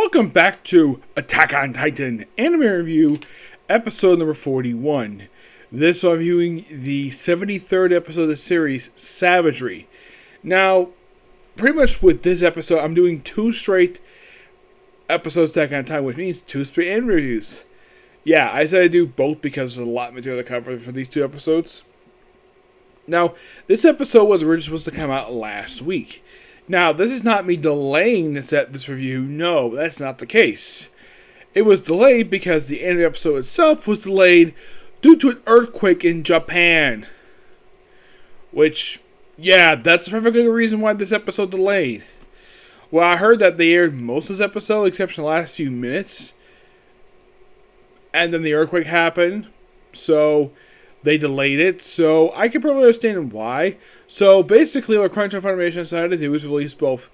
Welcome back to Attack on Titan Anime Review, episode number 41. This I'm reviewing the 73rd episode of the series, Savagery. Now, pretty much with this episode, I'm doing 2 straight episodes of Attack on Titan, which means 2 straight anime reviews. Yeah, I said I do both because there's a lot of material to cover for these 2 episodes. Now, this episode was originally supposed to come out last week. Now, this is not me delaying this review. No, that's not the case. It was delayed because the anime episode itself was delayed due to an earthquake in Japan. Which, yeah, that's a perfect good reason why this episode delayed. Well, I heard that they aired most of this episode, except for the last few minutes. And then the earthquake happened. So they delayed it, so I can probably understand why. So basically what Crunchyroll Funimation decided to do is release both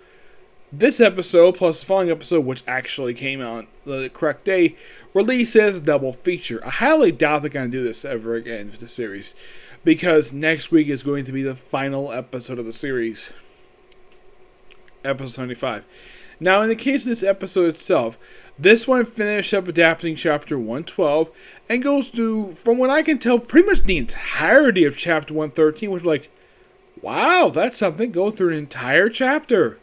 this episode plus the following episode, which actually came out the correct day, release as a double feature. I highly doubt they're going to do this ever again for the series, because next week is going to be the final episode of the series. Episode 75. Now, in the case of this episode itself, this one finished up adapting chapter 112 and goes through, from what I can tell, pretty much the entirety of chapter 113, which, like, wow, that's something. Go through an entire chapter.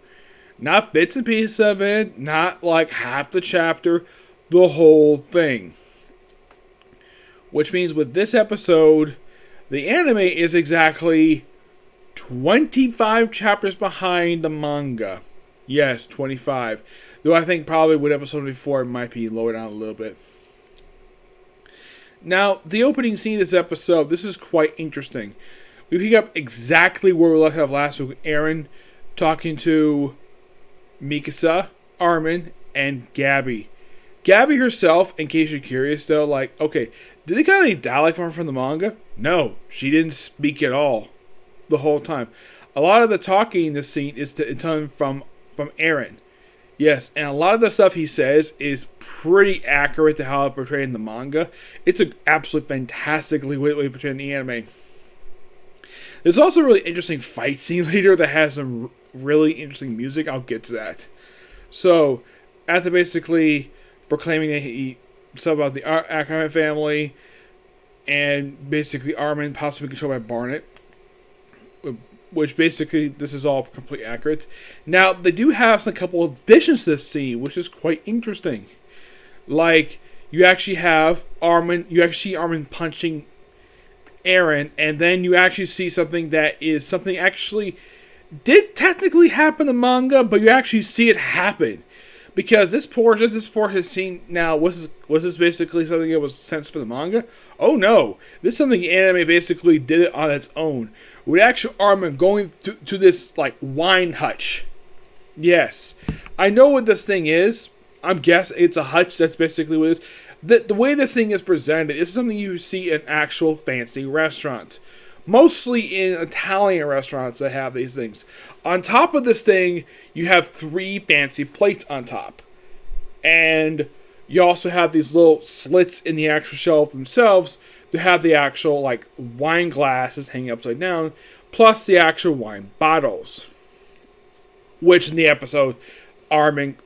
Not bits and pieces of it, not like half the chapter, the whole thing. Which means with this episode, the anime is exactly 25 chapters behind the manga. Yes, 25. Though I think probably with episode before it might be lowered down a little bit. Now, the opening scene of this episode, this is quite interesting. We pick up exactly where we left off last week with Eren talking to Mikasa, Armin, and Gabby. Gabby herself, in case you're curious though, like, okay, did they got any dialect from the manga? No, she didn't speak at all the whole time. A lot of the talking in this scene is done from Eren. Yes, and a lot of the stuff he says is pretty accurate to how it's portrayed in the manga. It's an absolutely fantastically way portrayed in the anime. There's also a really interesting fight scene later that has some really interesting music. I'll get to that. So, after basically proclaiming that he stuff about the Ackerman family, and basically Armin possibly controlled by Barnet, which basically this is all completely accurate. Now, they do have a couple of additions to this scene, which is quite interesting. Like, you actually have Armin, see Armin punching Eren, and then you actually see something that is something actually did technically happen in the manga, but you actually see it happen. Because this portion scene now, was this basically something that was sensed for the manga? Oh no, this is something the anime basically did it on its own. With actual Armin going to this, like, wine hutch. Yes. I know what this thing is. I'm guessing it's a hutch. That's basically what it is. The way this thing is presented is something you see in actual fancy restaurants. Mostly in Italian restaurants that have these things. On top of this thing, you have 3 fancy plates on top. And you also have these little slits in the actual shelf themselves to have the actual, like, wine glasses hanging upside down, plus the actual wine bottles. Which in the episode, Armin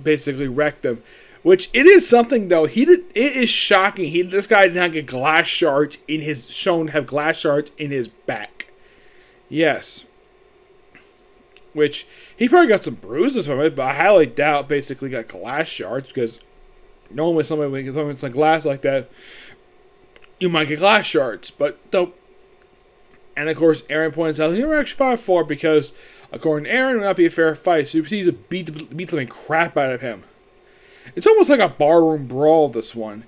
basically wrecked them. Which, it is something though, it is shocking. This guy did not get glass shards shown to have glass shards in his back. Yes. Which, he probably got some bruises from it, but I highly doubt basically got glass shards, because normally when it's like glass like that, you might get glass shards, but don't. And of course, Eren points out, you were actually fought for because, according to Eren, it would not be a fair fight, so he proceeds to beat the living crap out of him. It's almost like a barroom brawl, this one.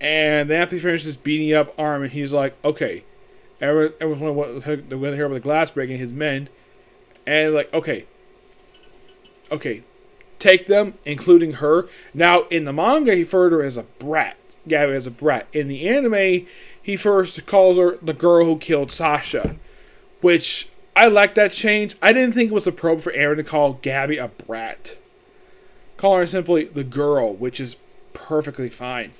And then after he finishes beating up Armin, he's like, okay, everyone went to hear about the glass breaking, his men, and like, okay, take them, including her. Now, in the manga, he referred to her as a brat. Gabby as a brat. In the anime, he first calls her the girl who killed Sasha, which I like that change. I didn't think it was appropriate for Eren to call Gabby a brat. Call her simply the girl, which is perfectly fine.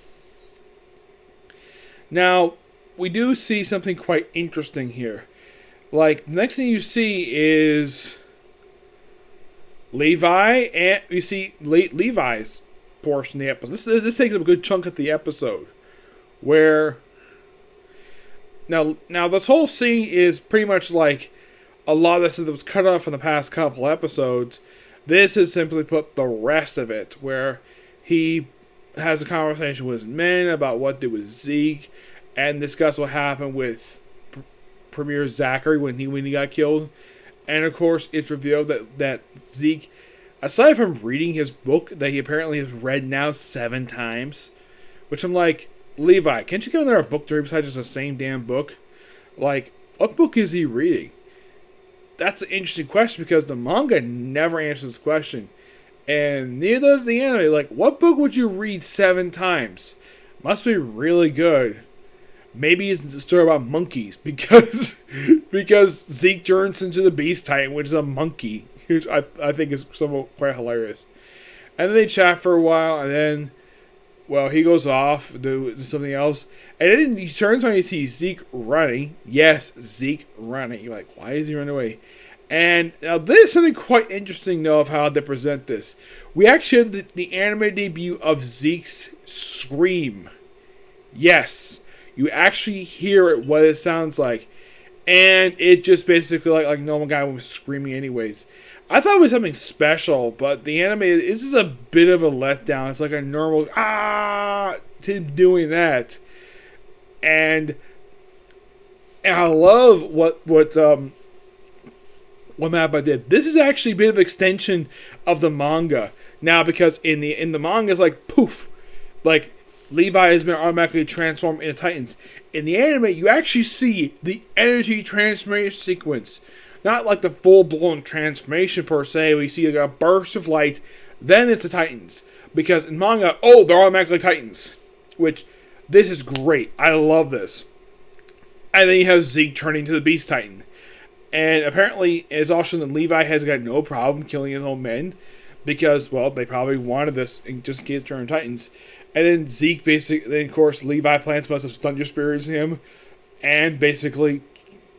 Now, we do see something quite interesting here. Like, the next thing you see is Levi, and you see Levi's portion of the episode. This takes up a good chunk of the episode. Where now this whole scene is pretty much like a lot of this that was cut off from the past couple episodes. This is simply put the rest of it, where he has a conversation with his men about what did with Zeke, and discuss what happened with Premier Zachary when he got killed. And of course, it's revealed that Zeke, aside from reading his book that he apparently has read now 7 times, which I'm like, Levi, can't you give him a book to read besides just the same damn book? Like, what book is he reading? That's an interesting question because the manga never answers this question. And neither does the anime. Like, what book would you read 7 times? Must be really good. Maybe it's a story about monkeys because Zeke turns into the Beast Titan, which is a monkey, which I think is somewhat quite hilarious. And then they chat for a while, and then, well, he goes off to do something else. And then he turns around and he sees Zeke running. Yes, Zeke running. You're like, why is he running away? And now this is something quite interesting, though, of how they present this. We actually have the anime debut of Zeke's scream. Yes, you actually hear it, what it sounds like. And it just basically like a normal guy was screaming anyways. I thought it was something special, but the anime, this is a bit of a letdown. It's like a normal, to doing that. And I love what Mappa did. This is actually a bit of extension of the manga. Now, because in the manga, it's like, poof. Like, Levi has been automatically transformed into Titans. In the anime, you actually see the energy transformation sequence. Not like the full-blown transformation per se. We see like a burst of light, then it's the Titans. Because in manga, they're automatically Titans. Which, this is great. I love this. And then you have Zeke turning to the Beast Titan. And apparently, it's also that Levi has got no problem killing his own men. Because, well, they probably wanted this just in case turning Titans. And then Zeke basically, then of course, Levi plants a bunch of thunder spirits in him. And basically,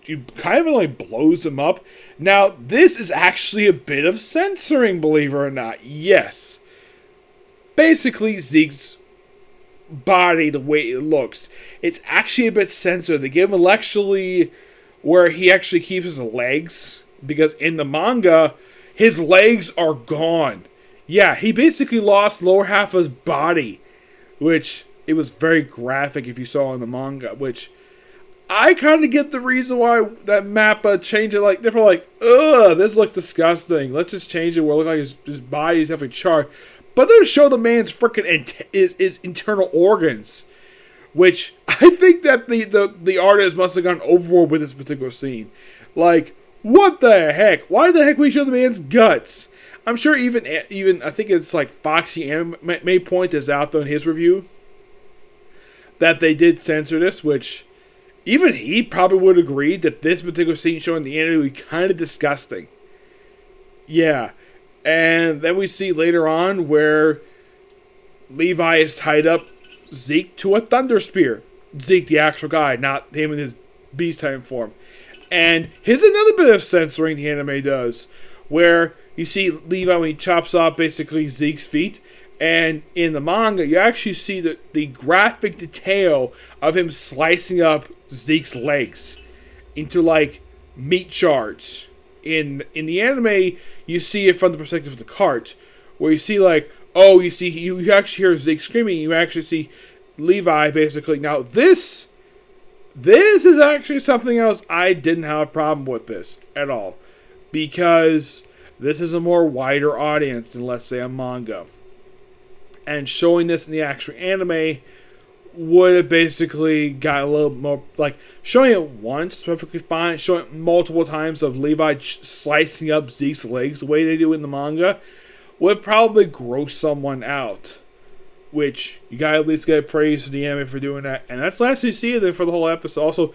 he kind of like blows him up. Now, this is actually a bit of censoring, believe it or not. Yes. Basically, Zeke's body, the way it looks, it's actually a bit censored. They give him actually where he actually keeps his legs. Because in the manga, his legs are gone. Yeah, he basically lost lower half of his body. Which, it was very graphic if you saw in the manga. Which, I kind of get the reason why that Mappa changed it. Like, they're probably like, ugh, this looks disgusting. Let's just change it where it looks like his body is definitely charred. But they're to show the man's freaking his internal organs. Which, I think that the artist must have gone overboard with this particular scene. Like, what the heck? Why the heck would we show the man's guts? I'm sure even I think it's like Foxy Anime point this out though in his review. That they did censor this, which even he probably would agree that this particular scene showing the anime would be kind of disgusting. Yeah. And then we see later on where Levi is tied up Zeke to a thunder spear. Zeke, the actual guy, not him in his Beast Titan form. And here's another bit of censoring the anime does, where you see Levi when he chops off basically Zeke's feet. And in the manga, you actually see the graphic detail of him slicing up Zeke's legs into like meat shards. In the anime, you see it from the perspective of the cart, where you see like, you actually hear Zeke screaming. You actually see Levi basically. Now this is actually something else I didn't have a problem with this at all, because this is a more wider audience than, let's say, a manga. And showing this in the actual anime would have basically got a little more, like, showing it once, perfectly fine. Showing it multiple times of Levi slicing up Zeke's legs the way they do in the manga would probably gross someone out. Which, you gotta at least get praise for the anime for doing that. And that's the last you see of it for the whole episode. Also,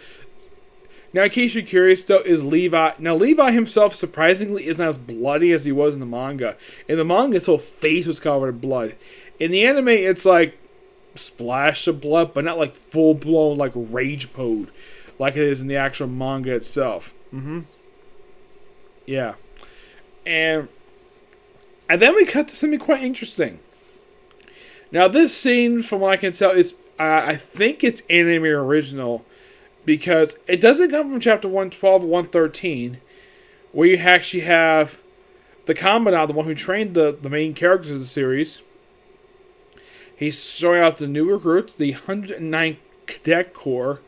now in case you're curious though, is Levi... Now Levi himself, surprisingly, isn't as bloody as he was in the manga. In the manga, his whole face was covered in blood. In the anime, it's like splash of blood, but not like full-blown like rage mode like it is in the actual manga itself. Yeah. And then we cut to something quite interesting. Now, this scene, from what I can tell, is I think it's anime original because it doesn't come from chapter 112 or 113, where you actually have the Commandant, the one who trained the main characters of the series. He's showing out the new recruits, the 109th Cadet Corps,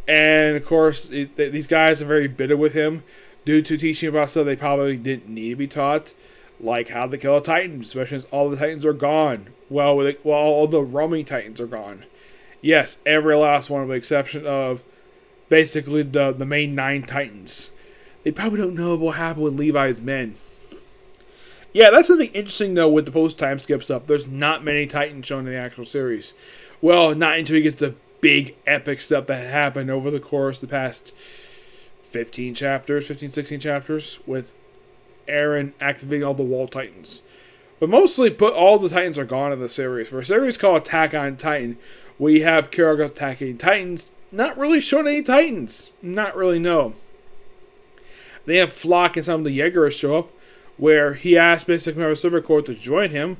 and of course, these guys are very bitter with him due to teaching about stuff they probably didn't need to be taught, like how to kill a Titan, especially as all the Titans are gone. Well, all the roaming Titans are gone. Yes, every last one, with the exception of basically the main 9 Titans. They probably don't know what happened with Levi's men. Yeah, that's something interesting, though, with the post-time skips up. There's not many Titans shown in the actual series. Well, not until you get to the big epic stuff that happened over the course of the past 15, 16 chapters, with Eren activating all the wall Titans. But mostly, all the Titans are gone in the series. For a series called Attack on Titan, we have Kira attacking Titans, not really showing any Titans. Not really, no. They have Flock and some of the Jaegers show up, where he asked basically our Silver Corps to join him,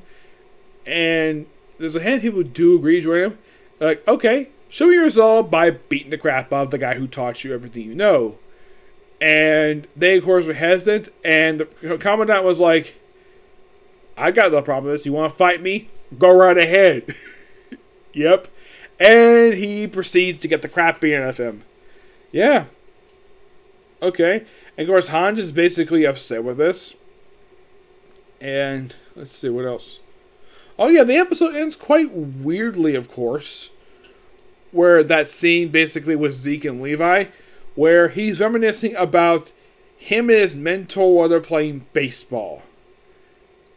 and there's a hand of people who do agree to join him. They're like, okay, show me your resolve by beating the crap out of the guy who taught you everything you know. And they, of course, were hesitant, and the Commandant was like, I got no problem with this. You want to fight me? Go right ahead. Yep. And he proceeds to get the crap beaten out of him. Yeah. Okay. And, of course, Hans is basically upset with this. And let's see, what else? Oh, yeah, the episode ends quite weirdly, of course. Where that scene basically with Zeke and Levi, where he's reminiscing about him and his mentor while they're playing baseball.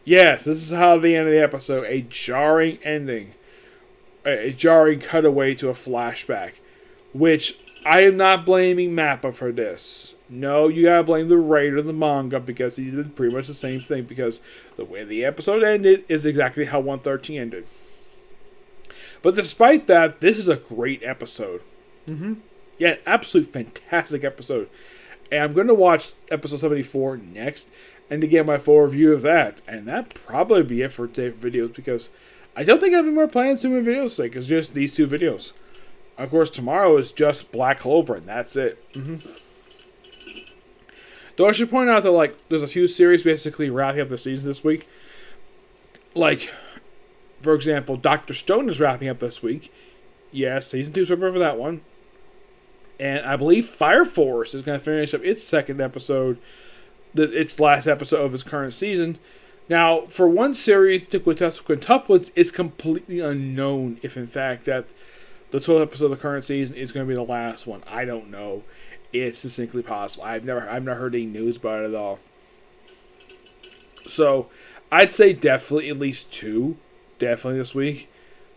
Yes, this is how the end of the episode. A jarring ending. A jarring cutaway to a flashback. Which, I am not blaming Mappa for this. No, you gotta blame the writer of the manga because he did pretty much the same thing. Because the way the episode ended is exactly how 113 ended. But despite that, this is a great episode. Yeah, absolute fantastic episode. And I'm going to watch episode 74 next, and to get my full review of that. And that probably be it for today's videos, because I don't think I have any more plans to do videos today. It's just these 2 videos. Of course, tomorrow is just Black Clover, and that's it. Though I should point out that there's a few series basically wrapping up the season this week. Like, for example, Dr. Stone is wrapping up this week. Yes, season 2 is over for that one. And I believe Fire Force is going to finish up its second episode, its last episode of its current season. Now, for one series, to quintuplets, it's completely unknown if, in fact, that the 12th episode of the current season is going to be the last one. I don't know. It's distinctly possible. I've never heard any news about it at all. So, I'd say definitely at least 2. Definitely this week.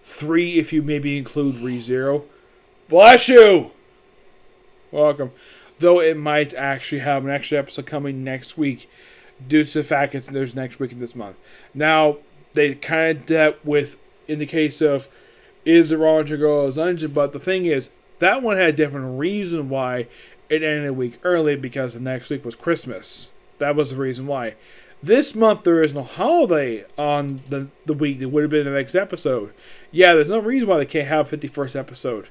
3 if you maybe include ReZero. Bless you! Welcome. Though it might actually have an extra episode coming next week due to the fact that there's next week in this month. Now, they kind of dealt with, in the case of, is it wrong to go as dungeon? But the thing is, that one had a different reason why it ended a week early, because the next week was Christmas. That was the reason why. This month, there is no holiday on the week that would have been the next episode. Yeah, there's no reason why they can't have a 51st episode.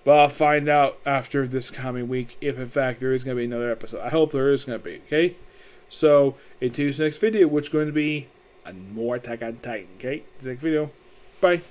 But I'll find out after this coming week if, in fact, there is going to be another episode. I hope there is going to be, okay? So, into this next video, which is going to be a more Attack on Titan, okay? Next video. Bye.